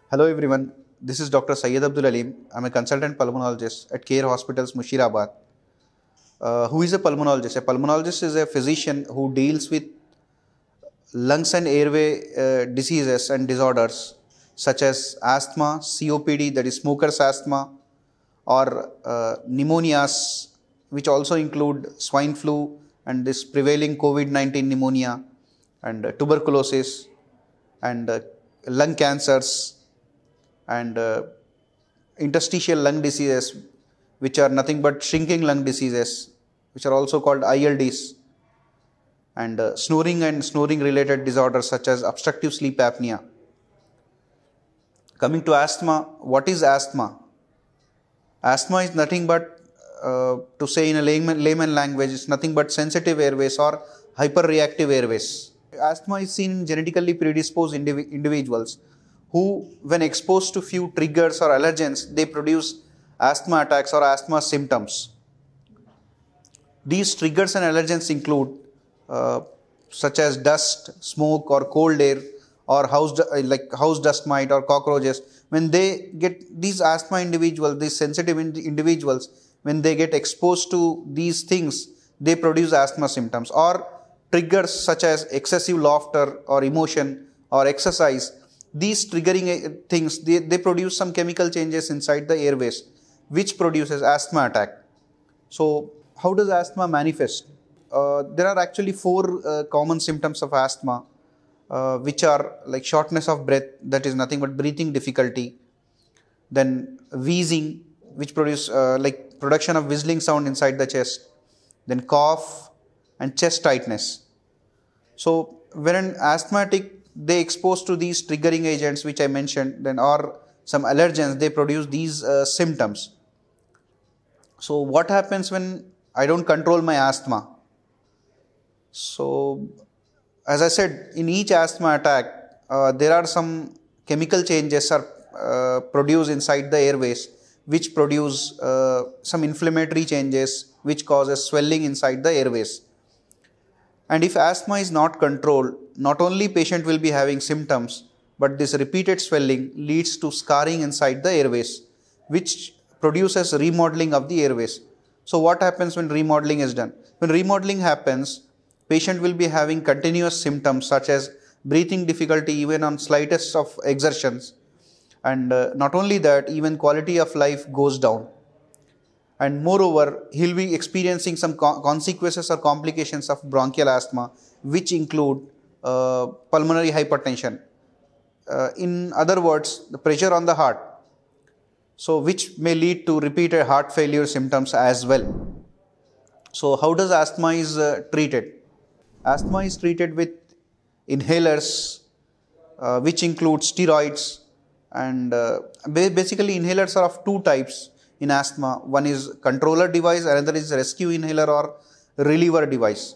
Hello everyone, this is Dr. Syed Abdul Aleem. I'm a consultant pulmonologist at Care Hospitals, Mushirabad. Who is a pulmonologist? A pulmonologist is a physician who deals with lungs and airway diseases and disorders such as asthma, COPD, that is smoker's asthma, or pneumonias, which also include swine flu and this prevailing COVID-19 pneumonia, and tuberculosis, and lung cancers, and interstitial lung diseases, which are nothing but shrinking lung diseases, which are also called ILDs, and snoring and snoring related disorders such as obstructive sleep apnea. Coming to asthma, what is asthma? Asthma is nothing but, to say in a layman language, it's nothing but sensitive airways or hyperreactive airways. Asthma is seen in genetically predisposed individuals who, when exposed to few triggers or allergens, they produce asthma attacks or asthma symptoms. These triggers and allergens include such as dust, smoke, or cold air, or house dust mite or cockroaches. When they get these asthma individuals, these sensitive individuals, when they get exposed to these things, they produce asthma symptoms. Or triggers such as excessive laughter or emotion or exercise. These triggering things, they produce some chemical changes inside the airways, which produces asthma attack. So how does asthma manifest? There are actually four common symptoms of asthma, which are like shortness of breath, that is nothing but breathing difficulty, then wheezing, which produce like production of whistling sound inside the chest, then cough, and chest tightness. So when an asthmatic, they exposed to these triggering agents which I mentioned, then or some allergens, they produce these symptoms. So what happens when I don't control my asthma? So as I said, in each asthma attack, there are some chemical changes are produced inside the airways, which produce some inflammatory changes, which causes swelling inside the airways. And if asthma is not controlled, not only patient will be having symptoms, but this repeated swelling leads to scarring inside the airways, which produces remodeling of the airways. So what happens when remodeling is done? When remodeling happens, patient will be having continuous symptoms such as breathing difficulty even on slightest of exertions. And not only that, even quality of life goes down. And moreover, he'll be experiencing some consequences or complications of bronchial asthma, which include pulmonary hypertension. In other words, the pressure on the heart, so which may lead to repeated heart failure symptoms as well. So how does asthma is treated? Asthma is treated with inhalers, which include steroids, and basically inhalers are of two types in asthma. One is controller device, another is rescue inhaler or reliever device.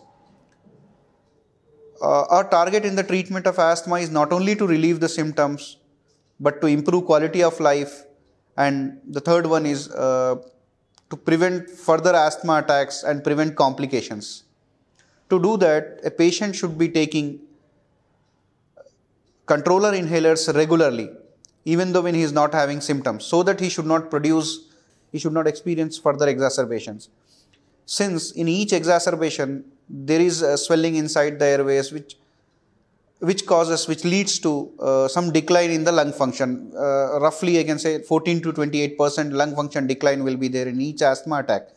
Our target in the treatment of asthma is not only to relieve the symptoms, but to improve quality of life. And the third one is to prevent further asthma attacks and prevent complications. To do that, a patient should be taking controller inhalers regularly, even though when he is not having symptoms, so that he should not experience further exacerbations. Since in each exacerbation, there is a swelling inside the airways, which leads to some decline in the lung function. Roughly, I can say 14 to 28% lung function decline will be there in each asthma attack.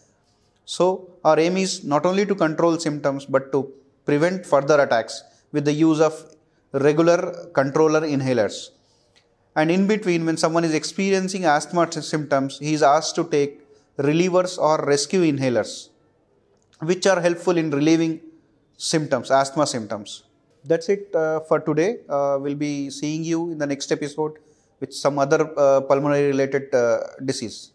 So our aim is not only to control symptoms, but to prevent further attacks with the use of regular controller inhalers. And in between, when someone is experiencing asthma symptoms, he is asked to take relievers or rescue inhalers, which are helpful in relieving symptoms, asthma symptoms. That's it for today. We'll be seeing you in the next episode with some other pulmonary related disease.